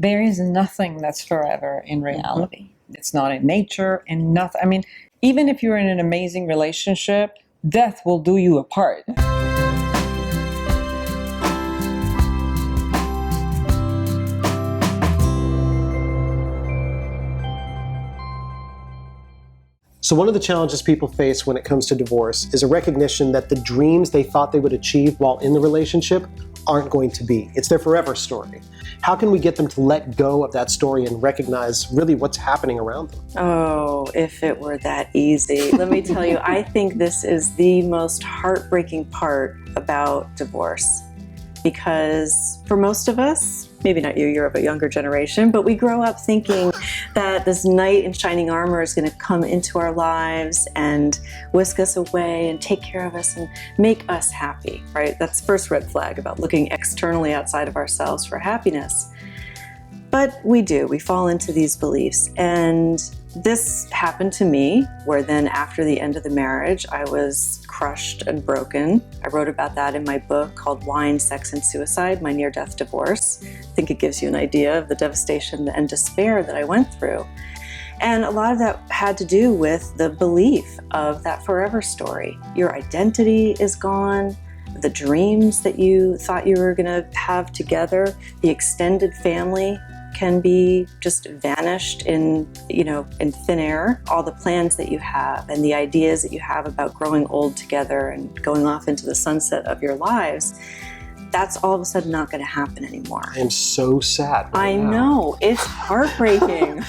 there is nothing that's forever in reality. It's not in nature and nothing. I mean, even if you're in an amazing relationship, death will do you apart. So one of the challenges people face when it comes to divorce is a recognition that the dreams they thought they would achieve while in the relationship aren't going to be. It's their forever story. How can we get them to let go of that story and recognize really what's happening around them? Oh, if it were that easy. Let me tell you, I think this is the most heartbreaking part about divorce. Because for most of us, maybe not you, you're of a younger generation, but we grow up thinking that this knight in shining armor is going to come into our lives and whisk us away and take care of us and make us happy, right? That's the first red flag about looking externally outside of ourselves for happiness. But we fall into these beliefs. And this happened to me, where then after the end of the marriage, I was crushed and broken. I wrote about that in my book called Wine, Sex, and Suicide, My Near-Death Divorce. I think it gives you an idea of the devastation and despair that I went through. And a lot of that had to do with the belief of that forever story. Your identity is gone. The dreams that you thought you were going to have together, the extended family can be just vanished in thin air. All the plans that you have and the ideas that you have about growing old together and going off into the sunset of your lives, that's all of a sudden not going to happen anymore. I am so sad. I know, it's heartbreaking.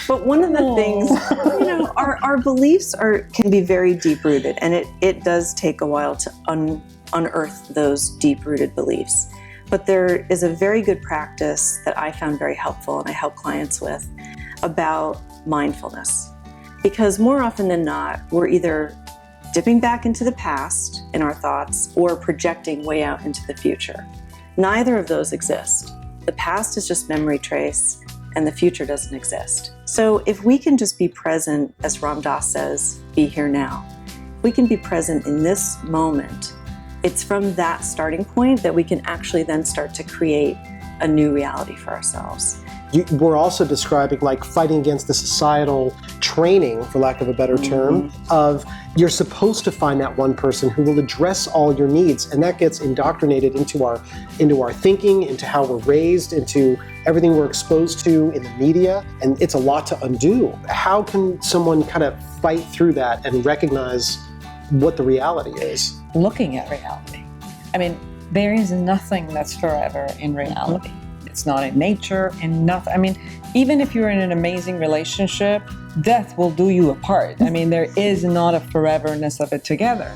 But one of the things, our beliefs can be very deep-rooted, and it does take a while to unearth those deep-rooted beliefs. But there is a very good practice that I found very helpful and I help clients with about mindfulness. Because more often than not, we're either dipping back into the past in our thoughts or projecting way out into the future. Neither of those exist. The past is just memory trace and the future doesn't exist. So if we can just be present, as Ram Dass says, be here now. If we can be present in this moment, it's from that starting point that we can actually then start to create a new reality for ourselves. We're also describing like fighting against the societal training, for lack of a better term, of you're supposed to find that one person who will address all your needs, and that gets indoctrinated into our thinking, into how we're raised, into everything we're exposed to in the media, and it's a lot to undo. How can someone kind of fight through that and recognize what the reality is? Looking at reality. I mean, there is nothing that's forever in reality. It's not in nature and nothing. I mean, even if you're in an amazing relationship, death will do you apart. I mean, there is not a foreverness of it together.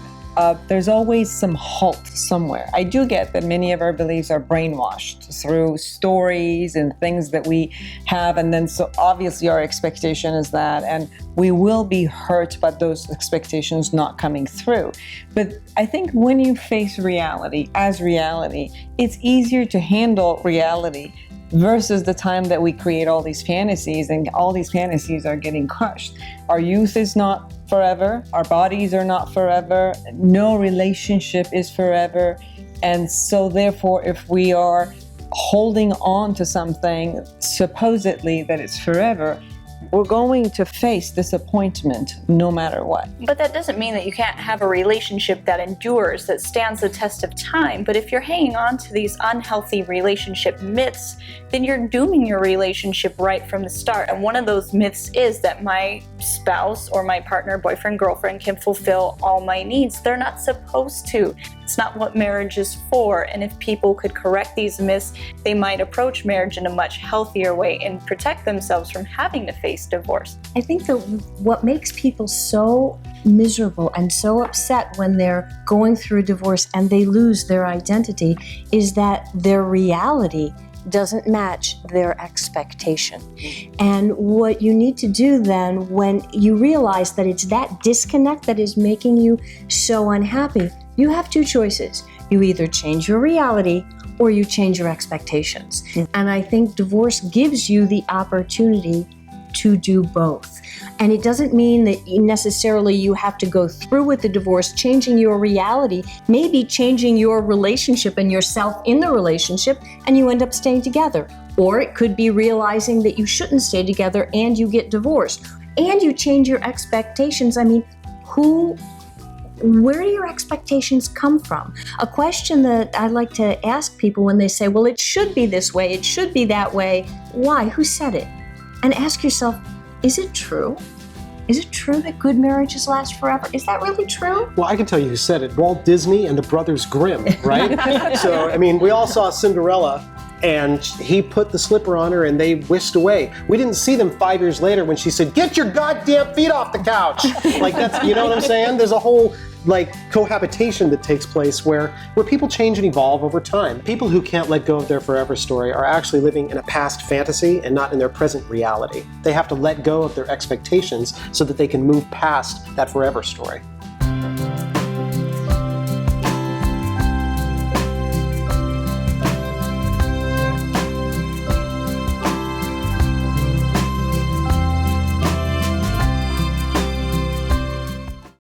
There's always some halt somewhere. I do get that many of our beliefs are brainwashed through stories and things that we have, and then so obviously our expectation is that, and we will be hurt by those expectations not coming through. But I think when you face reality as reality, it's easier to handle reality versus the time that we create all these fantasies, and all these fantasies are getting crushed. Our youth is not forever. Our bodies are not forever. No relationship is forever. And so therefore, if we are holding on to something supposedly that it's forever, we're going to face disappointment no matter what. But that doesn't mean that you can't have a relationship that endures, that stands the test of time. But if you're hanging on to these unhealthy relationship myths, then you're dooming your relationship right from the start. And one of those myths is that my spouse or my partner, boyfriend, girlfriend can fulfill all my needs. They're not supposed to. It's not what marriage is for. And if people could correct these myths, they might approach marriage in a much healthier way and protect themselves from having to face divorce. I think that what makes people so miserable and so upset when they're going through a divorce and they lose their identity is that their reality doesn't match their expectation. And what you need to do then, when you realize that it's that disconnect that is making you so unhappy, you have two choices. You either change your reality or you change your expectations. And I think divorce gives you the opportunity to do both. And it doesn't mean that necessarily you have to go through with the divorce, changing your reality, maybe changing your relationship and yourself in the relationship, and you end up staying together. Or it could be realizing that you shouldn't stay together and you get divorced. And you change your expectations. I mean, where do your expectations come from? A question that I like to ask people when they say, well, it should be this way, it should be that way. Why? Who said it? And ask yourself, is it true? Is it true that good marriages last forever? Is that really true? Well, I can tell you who said it. Walt Disney and the Brothers Grimm, right? So, I mean, we all saw Cinderella, and he put the slipper on her and they whisked away. We didn't see them 5 years later when she said, "Get your goddamn feet off the couch." Like, that's, you know what I'm saying? There's a whole cohabitation that takes place where people change and evolve over time. People who can't let go of their forever story are actually living in a past fantasy and not in their present reality. They have to let go of their expectations so that they can move past that forever story.